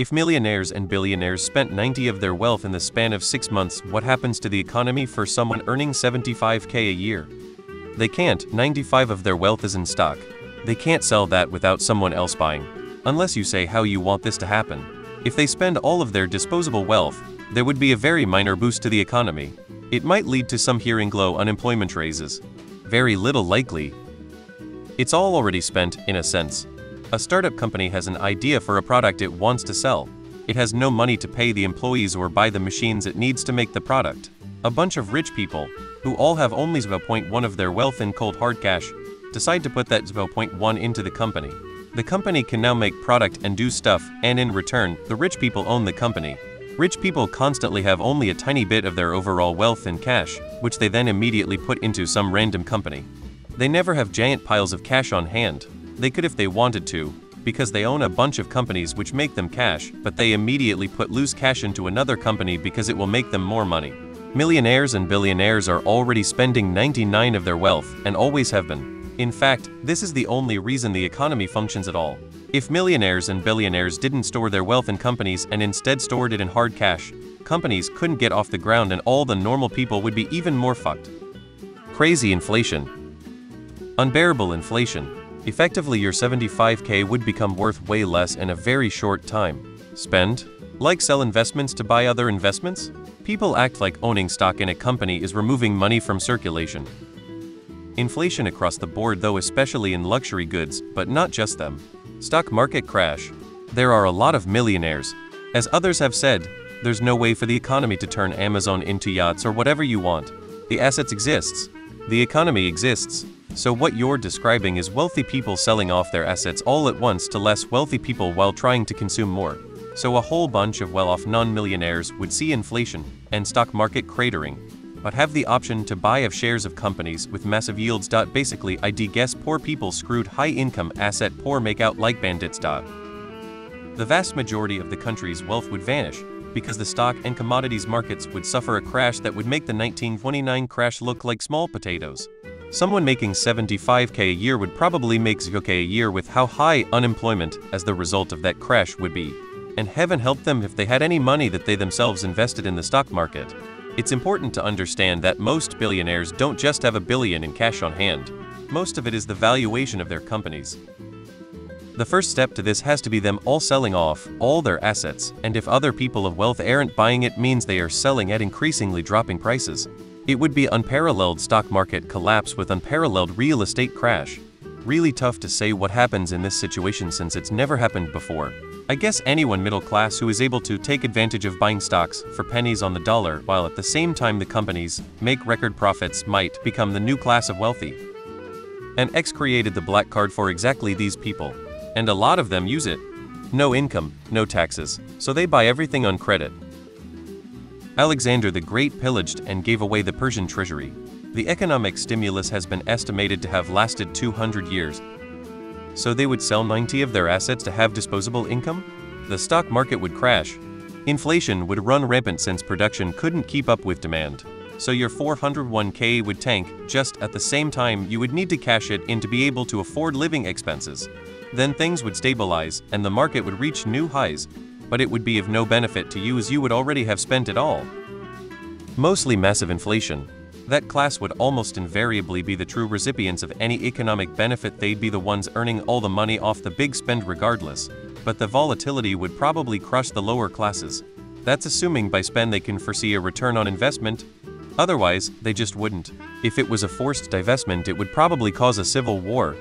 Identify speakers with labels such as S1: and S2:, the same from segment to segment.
S1: If millionaires and billionaires spent 90 of their wealth in the span of 6 months, what happens to the economy for someone earning 75K a year? They can't. 95 of their wealth is in stock. They can't sell that without someone else buying. Unless you say how you want this to happen. If they spend all of their disposable wealth, there would be a very minor boost to the economy. It might lead to some hearing glow unemployment raises. Very little likely. It's all already spent, in a sense. A startup company has an idea for a product it wants to sell. It has no money to pay the employees or buy the machines it needs to make the product. A bunch of rich people, who all have only 0.1 of their wealth in cold hard cash, decide to put that 0.1 into the company. The company can now make product and do stuff, and in return, the rich people own the company. Rich people constantly have only a tiny bit of their overall wealth in cash, which they then immediately put into some random company. They never have giant piles of cash on hand. They could if they wanted to, because they own a bunch of companies which make them cash, but they immediately put loose cash into another company because it will make them more money. Millionaires and billionaires are already spending 99 of their wealth, and always have been. In fact, this is the only reason the economy functions at all. If millionaires and billionaires didn't store their wealth in companies and instead stored it in hard cash, companies couldn't get off the ground and all the normal people would be even more fucked. Crazy inflation. Unbearable inflation. Effectively, your 75K would become worth way less in a very short time. Spend? Like sell investments to buy other investments? People act like owning stock in a company is removing money from circulation. Inflation across the board though, especially in luxury goods, but not just them. Stock market crash. There are a lot of millionaires. As others have said, there's no way for the economy to turn Amazon into yachts or whatever you want. The assets exists. The economy exists. So what you're describing is wealthy people selling off their assets all at once to less wealthy people while trying to consume more. So a whole bunch of well-off non-millionaires would see inflation and stock market cratering, but have the option to buy of shares of companies with massive yields. Basically, I'd guess poor people screwed high-income asset poor make out like bandits. The vast majority of the country's wealth would vanish, because the stock and commodities markets would suffer a crash that would make the 1929 crash look like small potatoes. Someone making 75K a year would probably make 0K a year with how high unemployment as the result of that crash would be. And heaven help them if they had any money that they themselves invested in the stock market. It's important to understand that most billionaires don't just have $1 billion in cash on hand. Most of it is the valuation of their companies. The first step to this has to be them all selling off all their assets, and if other people of wealth aren't buying it, means they are selling at increasingly dropping prices. It would be unparalleled stock market collapse with unparalleled real estate crash. Really tough to say what happens in this situation since it's never happened before. I guess anyone middle class who is able to take advantage of buying stocks for pennies on the dollar while at the same time the companies make record profits might become the new class of wealthy. And X created the black card for exactly these people. And a lot of them use it. No income, no taxes, so they buy everything on credit. Alexander the Great pillaged and gave away the Persian treasury. The economic stimulus has been estimated to have lasted 200 years. So they would sell 90 of their assets to have disposable income? The stock market would crash. Inflation would run rampant since production couldn't keep up with demand. So your 401k would tank. Just at the same time, you would need to cash it in to be able to afford living expenses. Then things would stabilize and the market would reach new highs, but it would be of no benefit to you as you would already have spent it all. Mostly massive inflation. That class would almost invariably be the true recipients of any economic benefit. They'd be the ones earning all the money off the big spend regardless, but the volatility would probably crush the lower classes. That's assuming by spend they can foresee a return on investment. Otherwise, they just wouldn't. If it was a forced divestment, it would probably cause a civil war.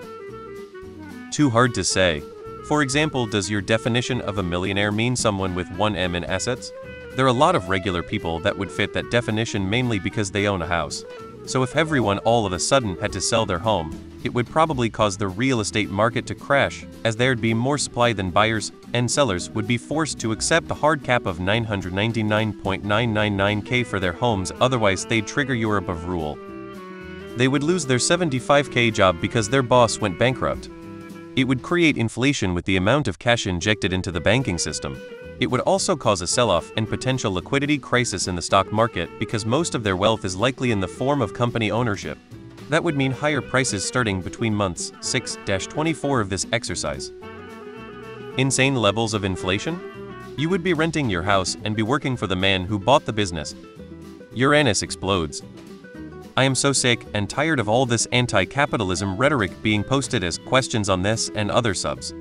S1: Too hard to say. For example, does your definition of a millionaire mean someone with 1 M in assets? There are a lot of regular people that would fit that definition mainly because they own a house. So if everyone all of a sudden had to sell their home, it would probably cause the real estate market to crash, as there'd be more supply than buyers, and sellers would be forced to accept the hard cap of 999.999K for their homes, otherwise they'd trigger your above rule. They would lose their 75K job because their boss went bankrupt. It would create inflation with the amount of cash injected into the banking system. It would also cause a sell-off and potential liquidity crisis in the stock market because most of their wealth is likely in the form of company ownership. That would mean higher prices starting between months 6-24 of this exercise. Insane levels of inflation? You would be renting your house and be working for the man who bought the business. Uranus explodes. I am so sick and tired of all this anti-capitalism rhetoric being posted as questions on this and other subs.